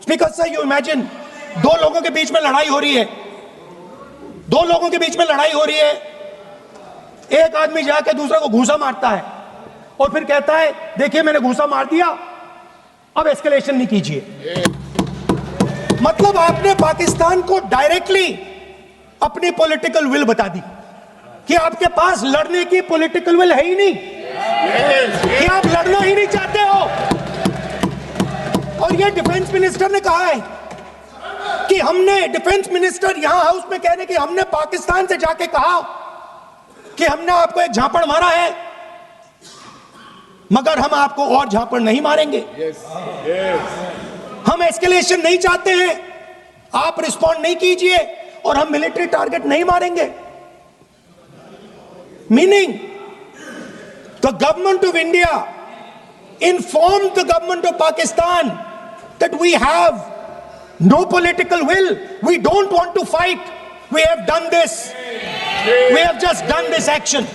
Speaker sir, you imagine, दो लोगों के बीच में लड़ाई हो रही है, दो लोगों के बीच में लड़ाई हो रही है, एक आदमी जाके दूसरे को घूंसा मारता है और फिर कहता है देखिए मैंने घूंसा मार दिया, अब एस्केलेशन नहीं कीजिए। मतलब आपने पाकिस्तान को डायरेक्टली अपनी पॉलिटिकल विल बता दी कि आपके पास लड़ने की पॉलिटिकल विल है ही नहीं, कि आप लड़ना ही नहीं चाहते हो। और ये डिफेंस मिनिस्टर ने कहा है कि हमने, डिफेंस मिनिस्टर यहां हाउस में कह रहे कि हमने पाकिस्तान से जाके कहा कि हमने आपको एक झापड़ मारा है, मगर हम आपको और झापड़ नहीं मारेंगे। हम एस्केलेशन नहीं चाहते हैं, आप रिस्पॉन्ड नहीं कीजिए और हम मिलिट्री टारगेट नहीं मारेंगे। Meaning the government of India informed the government of Pakistan that we have no political will, we don't want to fight, we have done this, we have just done this action.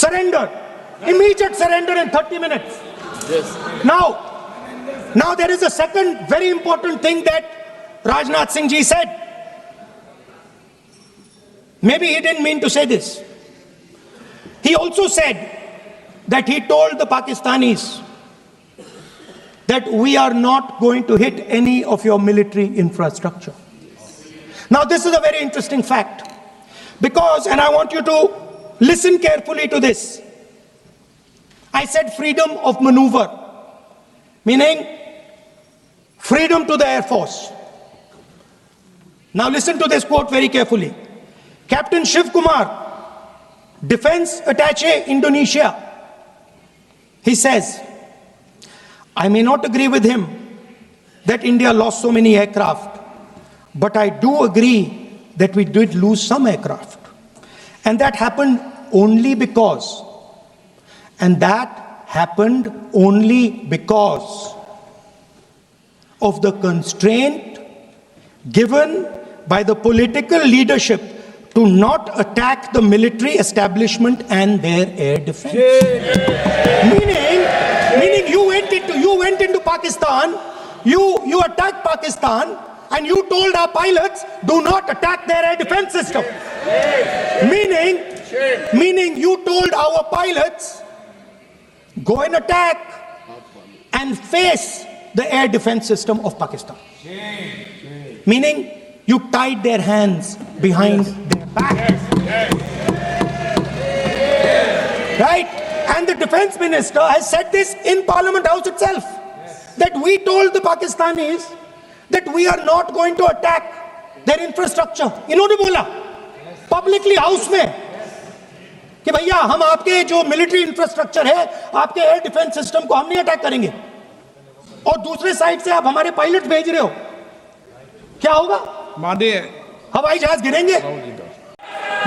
Surrender, immediate surrender in 30 minutes. Yes. Now there is a second very important thing that Rajnath Singh ji said. Maybe he didn't mean to say this. He also said that he told the Pakistanis that we are not going to hit any of your military infrastructure. Now this is a very interesting fact, because, and I want you to listen carefully to this, I said freedom of maneuver, meaning freedom to the Air Force. Now listen to this quote very carefully. Captain Shiv Kumar, Defense Attaché Indonesia, he says, I may not agree with him that India lost so many aircraft, but I do agree that we did lose some aircraft. And that happened only because, of the constraint given by the political leadership to not attack the military establishment and their air defense. Meaning you went into Pakistan, you attacked Pakistan, and you told our pilots, do not attack their air defense system. Meaning you told our pilots, go and attack and face the air defense system of Pakistan. Meaning you tied their hands behind their back. Right? And the defense minister has said this in Parliament House itself, that we told the Pakistanis that we are not going to attack their infrastructure. इन्होंने बोला publicly house में कि भैया हम आपके जो military infrastructure है, आपके एयर डिफेंस सिस्टम को हम नहीं अटैक करेंगे, और दूसरे साइड से आप हमारे पायलट भेज रहे हो, क्या होगा? माननीय हवाई जहाज गिरेंगे।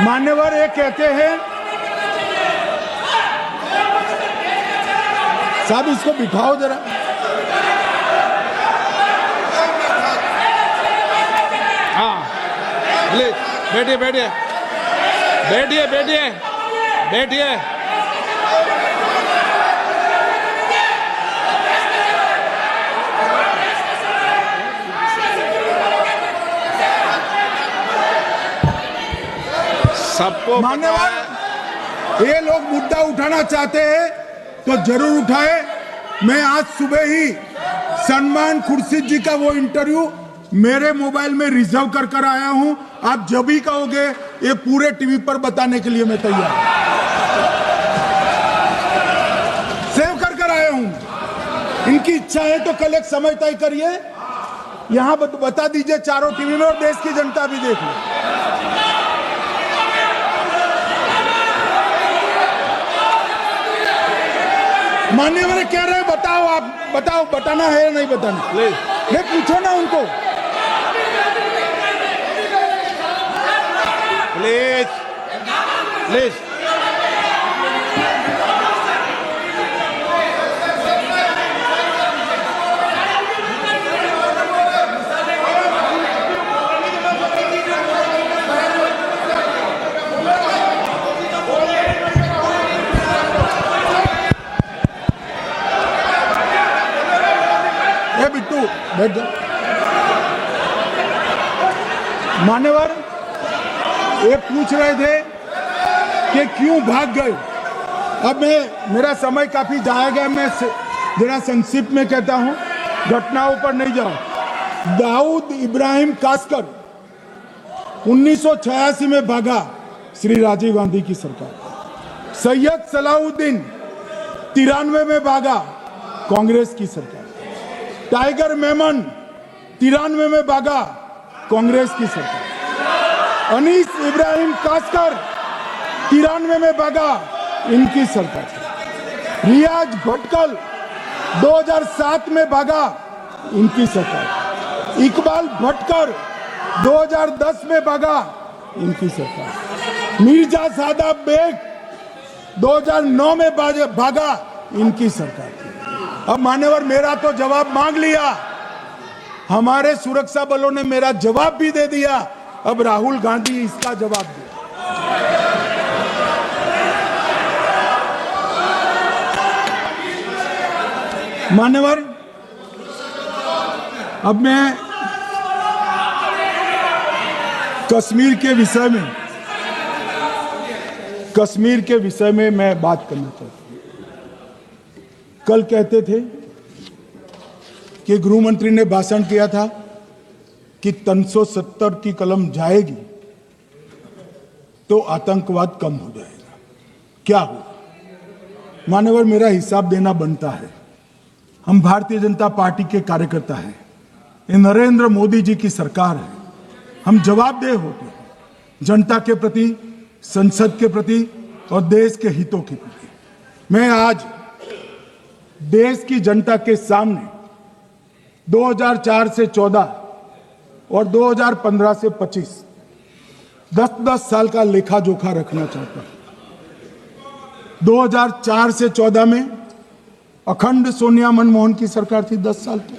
मान्यवर ये कहते हैं, साहब इसको बिठाओ जरा। हाँ प्लीज बैठिए बैठिए बैठिए बैठिए बैठिए। सबको मान्यवर ये लोग मुद्दा उठाना चाहते हैं तो जरूर उठाए। मैं आज सुबह ही सलमान खुर्शीद जी का वो इंटरव्यू मेरे मोबाइल में रिजर्व कर आया हूं। आप जब भी कहोगे ये पूरे टीवी पर बताने के लिए मैं तैयार हूं। सेव कर आया हूं। इनकी इच्छा है तो कल एक समय तय करिए, यहां बता दीजिए चारों टीवी में, और देश की जनता भी देख ले। मान्यवर कह रहे हैं बताओ, आप बताओ, बताना है या नहीं बताना? ले पूछो ना उनको। Please please. ए बिट्टू बैठ जा। मान्यवर ये पूछ रहे थे कि क्यों भाग गए। अब मेरा समय काफी जाएगा, मैं जरा संक्षिप्त में कहता हूं, घटनाओं पर नहीं जाओ। दाऊद इब्राहिम कासकर 1986 में भागा, श्री राजीव गांधी की सरकार। सैयद सलाउद्दीन 93 में भागा, कांग्रेस की सरकार। टाइगर मेमन 93 में भागा, कांग्रेस की सरकार। अनीस इब्राहिम कासकर 93 में भागा, इनकी सरकार। रियाज भटकल 2007 में भागा, इनकी सरकार। इकबाल भटकर 2010 में भागा, इनकी सरकार। मिर्जा सादाब बेग 2009 में भागा, इनकी सरकार। अब मान्यवर मेरा तो जवाब मांग लिया, हमारे सुरक्षा बलों ने मेरा जवाब भी दे दिया, अब राहुल गांधी इसका जवाब दे। मान्यवर अब मैं कश्मीर के विषय में मैं बात करना चाहता हूं। कल कहते थे कि गृह मंत्री ने भाषण किया था कि 370 की कलम जाएगी तो आतंकवाद कम हो जाएगा। क्या हो मान्यवर, मेरा हिसाब देना बनता है। हम भारतीय जनता पार्टी के कार्यकर्ता हैं, ये नरेंद्र मोदी जी की सरकार है, हम जवाबदेह होते हैं जनता के प्रति, संसद के प्रति और देश के हितों के प्रति। मैं आज देश की जनता के सामने 2004 से 14 और 2015 से 25 10-10 साल का लेखा जोखा रखना चाहता हूं। 2004 से 14 में अखंड सोनिया मनमोहन की सरकार थी 10 साल की,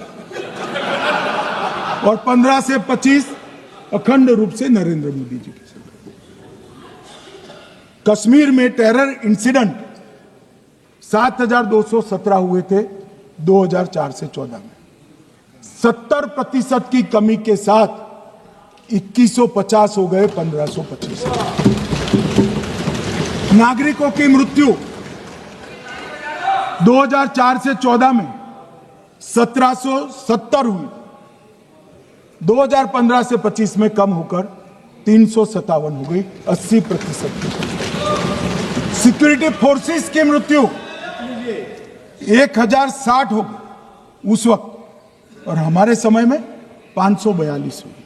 और 15 से 25 अखंड रूप से नरेंद्र मोदी जी की सरकार। कश्मीर में टेरर इंसिडेंट 7217 हुए थे 2004 से 14 में। 70% की कमी के साथ 2150 हो गए 1525। नागरिकों की मृत्यु 2004 से 14 में 1770 हुई, 2015 से 25 में कम होकर 357 हो गई, 80%। सिक्योरिटी फोर्सेस की मृत्यु 1060 हो गई उस वक्त, और हमारे समय में 542 हुई,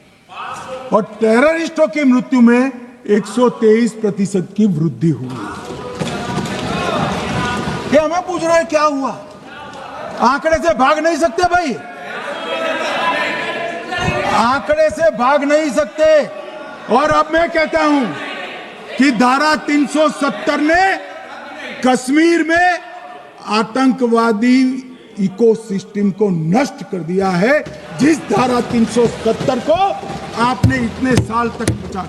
और टेररिस्टों की मृत्यु में 123% की वृद्धि हुई। ये हमें पूछ रहे हैं क्या हुआ? आंकड़े से भाग नहीं सकते भाई, आंकड़े से भाग नहीं सकते। और अब मैं कहता हूं कि धारा 370 ने कश्मीर में आतंकवादी इकोसिस्टम को नष्ट कर दिया है, जिस धारा 370 को आपने इतने साल तक बचा